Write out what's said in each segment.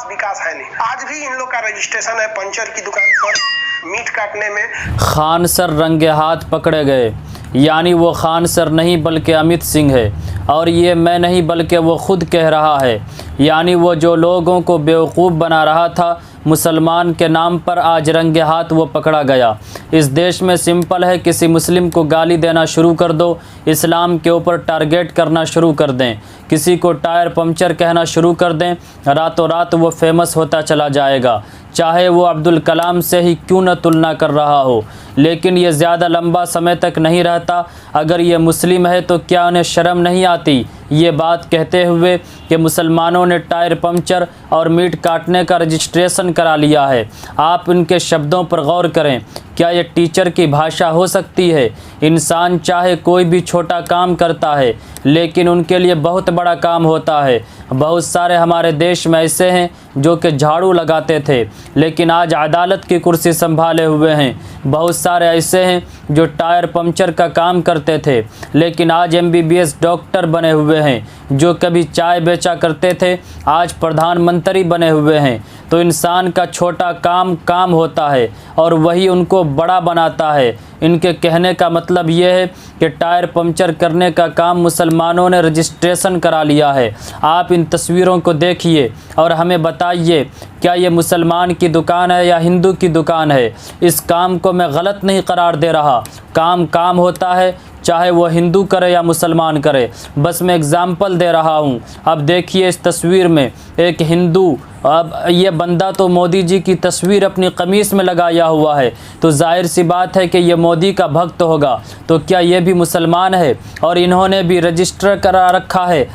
पास विकास है नहीं। आज भी इन लोग का रजिस्ट्रेशन है पंचर की दुकान पर मीट काटने में। खान सर रंगे हाथ पकड़े गए, यानी वो खान सर नहीं बल्कि अमित सिंह है, और ये मैं नहीं बल्कि वो खुद कह रहा है। यानी वो जो लोगों को बेवकूफ़ बना रहा था मुसलमान के नाम पर, आज रंगे हाथ वो पकड़ा गया। इस देश में सिंपल है, किसी मुस्लिम को गाली देना शुरू कर दो, इस्लाम के ऊपर टारगेट करना शुरू कर दें, किसी को टायर पंचर कहना शुरू कर दें, रातों रात वो फेमस होता चला जाएगा, चाहे वो अब्दुल कलाम से ही क्यों न तुलना कर रहा हो। लेकिन ये ज़्यादा लंबा समय तक नहीं रहता। अगर ये मुस्लिम है तो क्या उन्हें शर्म नहीं आती ये बात कहते हुए कि मुसलमानों ने टायर पंचर और मीट काटने का रजिस्ट्रेशन करा लिया है। आप उनके शब्दों पर गौर करें, क्या ये टीचर की भाषा हो सकती है? इंसान चाहे कोई भी छोटा काम करता है, लेकिन उनके लिए बहुत बड़ा काम होता है। बहुत सारे हमारे देश में ऐसे हैं जो कि झाड़ू लगाते थे, लेकिन आज अदालत की कुर्सी संभाले हुए हैं। बहुत सारे ऐसे हैं जो टायर पंचर का काम करते थे, लेकिन आज MBBS डॉक्टर बने हुए हैं। जो कभी चाय बेचा करते थे, आज प्रधानमंत्री बने हुए हैं। तो इंसान का छोटा काम काम होता है और वही उनको बड़ा बनाता है। इनके कहने का मतलब ये है कि टायर पंचर करने का काम मुसलमानों ने रजिस्ट्रेशन करा लिया है। आप इन तस्वीरों को देखिए और हमें बताइए, क्या ये मुसलमान की दुकान है या हिंदू की दुकान है? इस काम को मैं गलत नहीं करार दे रहा। काम काम होता है, चाहे वो हिंदू करे या मुसलमान करे। बस मैं एग्ज़ाम्पल दे रहा हूँ। अब देखिए इस तस्वीर में एक हिंदू, अब ये बंदा तो मोदी जी की तस्वीर अपनी कमीज़ में लगाया हुआ है, तो जाहिर सी बात है कि ये मोदी का भक्त होगा। तो क्या ये भी मुसलमान है? और इन्होंने भी रजिस्टर करा रखा है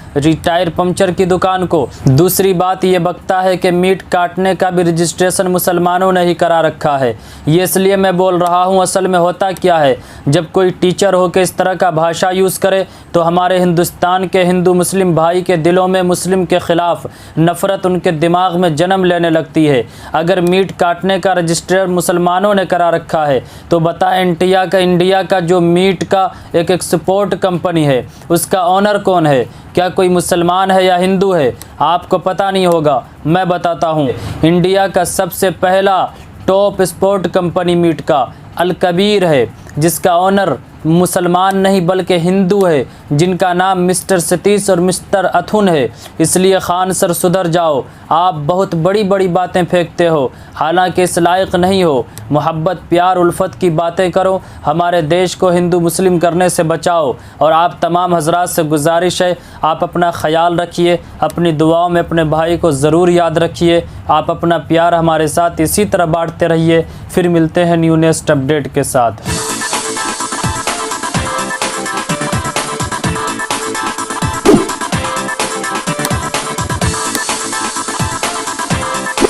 टायर पंचर की दुकान को। दूसरी बात ये बकता है कि मीट काटने का भी रजिस्ट्रेशन मुसलमानों ने ही करा रखा है। ये इसलिए मैं बोल रहा हूँ, असल में होता क्या है, जब कोई टीचर हो के इस तरह का भाषा यूज़ करे तो हमारे हिंदुस्तान के हिंदू मुस्लिम भाई के दिलों में मुस्लिम के ख़िलाफ़ नफ़रत उनके दिमाग में जन्म लेने लगती है। अगर मीट काटने का रजिस्टर मुसलमानों ने करा रखा है तो बता इंडिया का जो मीट का एक एक्सपोर्ट कंपनी है, उसका ऑनर कौन है? क्या कोई मुसलमान है या हिंदू है? आपको पता नहीं होगा, मैं बताता हूँ। इंडिया का सबसे पहला टॉप एक्सपोर्ट कंपनी मीट का अल कबीर है, जिसका ऑनर मुसलमान नहीं बल्कि हिंदू है, जिनका नाम मिस्टर सतीश और मिस्टर अथुन है। इसलिए खान सर सुधर जाओ, आप बहुत बड़ी बड़ी बातें फेंकते हो, हालांकि इस लायक नहीं हो। मोहब्बत प्यार उल्फत की बातें करो, हमारे देश को हिंदू मुस्लिम करने से बचाओ। और आप तमाम हजरात से गुजारिश है, आप अपना ख्याल रखिए, अपनी दुआओं में अपने भाई को ज़रूर याद रखिए। आप अपना प्यार हमारे साथ इसी तरह बांटते रहिए। फिर मिलते हैं न्यू नेक्स्ट अपडेट के साथ।